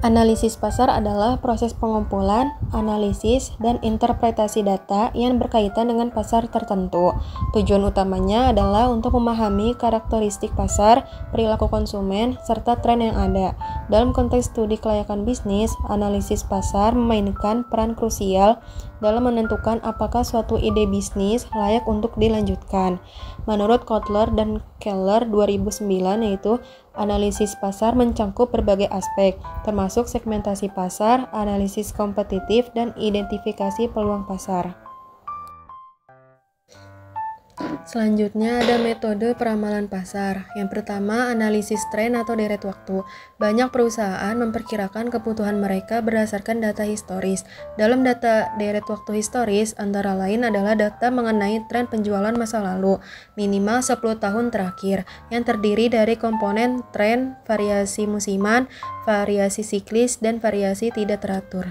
Analisis pasar adalah proses pengumpulan, analisis, dan interpretasi data yang berkaitan dengan pasar tertentu. Tujuan utamanya adalah untuk memahami karakteristik pasar, perilaku konsumen, serta tren yang ada. Dalam konteks studi kelayakan bisnis, analisis pasar memainkan peran krusial dalam menentukan apakah suatu ide bisnis layak untuk dilanjutkan. Menurut Kotler dan Keller 2009, yaitu analisis pasar mencakup berbagai aspek, termasuk segmentasi pasar, analisis kompetitif, dan identifikasi peluang pasar. Selanjutnya ada metode peramalan pasar. Yang pertama, analisis tren atau deret waktu. Banyak perusahaan memperkirakan kebutuhan mereka berdasarkan data historis. Dalam data deret waktu historis, antara lain adalah data mengenai tren penjualan masa lalu, minimal 10 tahun terakhir, yang terdiri dari komponen tren, variasi musiman, variasi siklis, dan variasi tidak teratur.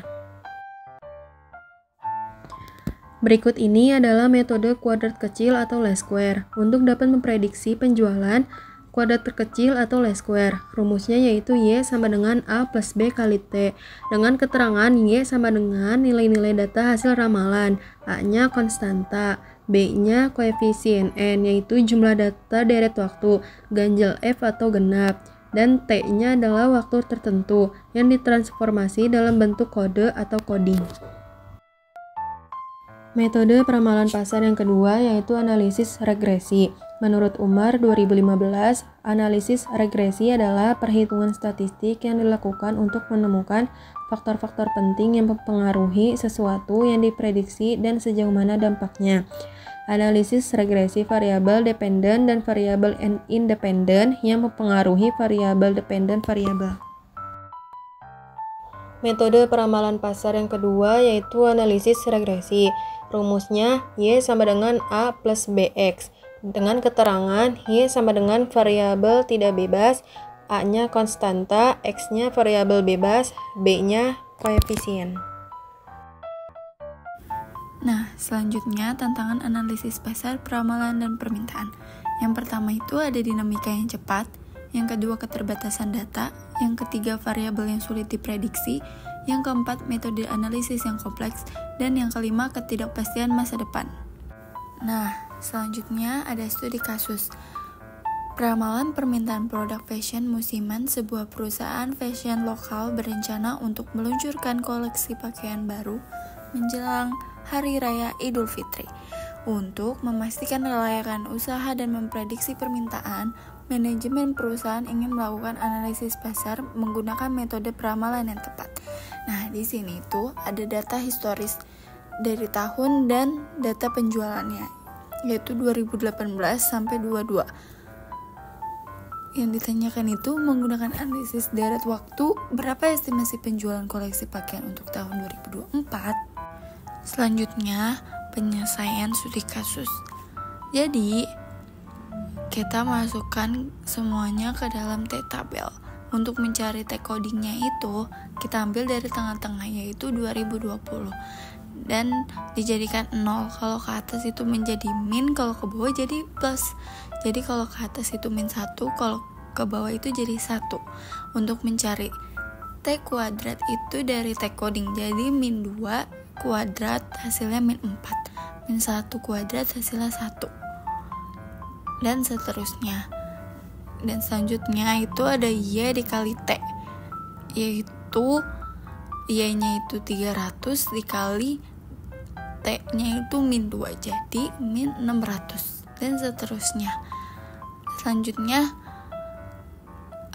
Berikut ini adalah metode kuadrat kecil atau least square. Untuk dapat memprediksi penjualan kuadrat terkecil atau least square, rumusnya yaitu Y sama dengan A plus B kali T. Dengan keterangan Y sama dengan nilai-nilai data hasil ramalan. A-nya konstanta, B-nya koefisien N, yaitu jumlah data deret waktu, ganjil F atau genap, dan T-nya adalah waktu tertentu yang ditransformasi dalam bentuk kode atau coding. Metode peramalan pasar yang kedua yaitu analisis regresi. Menurut Umar 2015, analisis regresi adalah perhitungan statistik yang dilakukan untuk menemukan faktor-faktor penting yang mempengaruhi sesuatu yang diprediksi dan sejauh mana dampaknya. Analisis regresi variabel dependen dan variabel independen yang mempengaruhi variabel dependen variabel. Metode peramalan pasar yang kedua yaitu analisis regresi. Rumusnya Y sama dengan A plus BX. Dengan keterangan Y sama dengan variabel tidak bebas, A-nya konstanta, X-nya variabel bebas, B-nya koefisien. Nah, selanjutnya tantangan analisis pasar, peramalan, dan permintaan. Yang pertama itu ada dinamika yang cepat, yang kedua keterbatasan data, yang ketiga variabel yang sulit diprediksi, yang keempat metode analisis yang kompleks, dan yang kelima ketidakpastian masa depan. Nah, selanjutnya ada studi kasus. Peramalan permintaan produk fashion musiman. Sebuah perusahaan fashion lokal berencana untuk meluncurkan koleksi pakaian baru menjelang Hari Raya Idul Fitri. Untuk memastikan kelayakan usaha dan memprediksi permintaan, manajemen perusahaan ingin melakukan analisis pasar menggunakan metode peramalan yang tepat. Nah, di sini tuh ada data historis dari tahun dan data penjualannya, yaitu 2018 sampai 22. Yang ditanyakan itu menggunakan analisis deret waktu, berapa estimasi penjualan koleksi pakaian untuk tahun 2024. Selanjutnya, penyelesaian studi kasus. Jadi, kita masukkan semuanya ke dalam T-tabel. Untuk mencari T-codingnya itu, kita ambil dari tengah-tengah yaitu 2020. Dan dijadikan 0, kalau ke atas itu menjadi min, kalau ke bawah jadi plus. Jadi kalau ke atas itu min 1, kalau ke bawah itu jadi 1. Untuk mencari T kuadrat itu dari T-coding, jadi min 2 kuadrat hasilnya min 4, min 1 kuadrat hasilnya 1, dan seterusnya. Dan selanjutnya itu ada Y dikali T, yaitu Y-nya itu 300 dikali T-nya itu min 2, jadi min 600, dan seterusnya. Selanjutnya,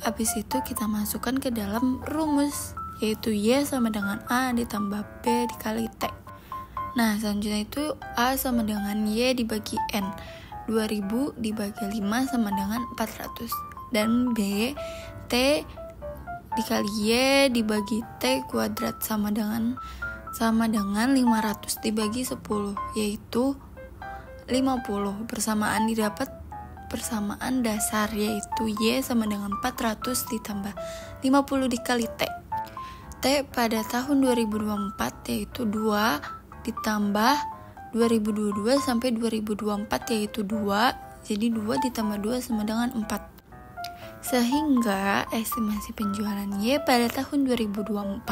habis itu kita masukkan ke dalam rumus, yaitu Y sama dengan A ditambah B dikali T. Nah, selanjutnya itu A sama dengan Y dibagi N, 2000 dibagi 5 sama dengan 400, dan B, T dikali Y dibagi T kuadrat sama dengan 500 dibagi 10, yaitu 50. Persamaan didapat persamaan dasar, yaitu Y sama dengan 400 ditambah 50 dikali T. T pada tahun 2024 yaitu 2 ditambah 2022 sampai 2024 yaitu 2, jadi 2 ditambah 2 sama dengan 4. Sehingga estimasi penjualan Y pada tahun 2024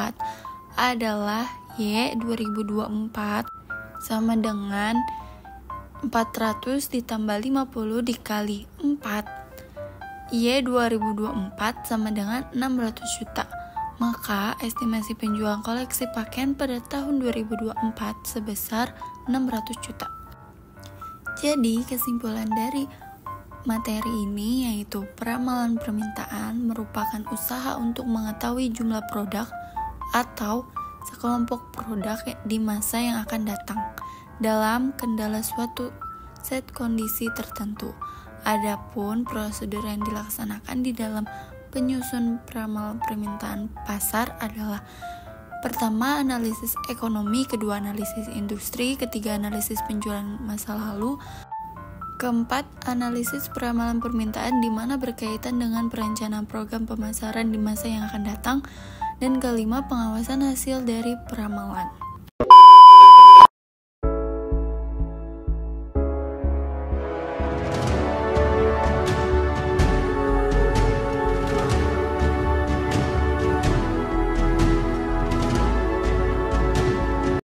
adalah Y 2024 sama dengan 400 ditambah 50 dikali 4. Y 2024 sama dengan 600 juta. Maka estimasi penjualan koleksi pakaian pada tahun 2024 sebesar 600 juta. Jadi kesimpulan dari materi ini yaitu peramalan permintaan merupakan usaha untuk mengetahui jumlah produk atau sekelompok produk di masa yang akan datang dalam kendala suatu set kondisi tertentu. Adapun prosedur yang dilaksanakan di dalam penyusun peramalan permintaan pasar adalah: pertama, analisis ekonomi, kedua, analisis industri, ketiga, analisis penjualan masa lalu, keempat, analisis peramalan permintaan di mana berkaitan dengan perencanaan program pemasaran di masa yang akan datang, dan kelima, pengawasan hasil dari peramalan.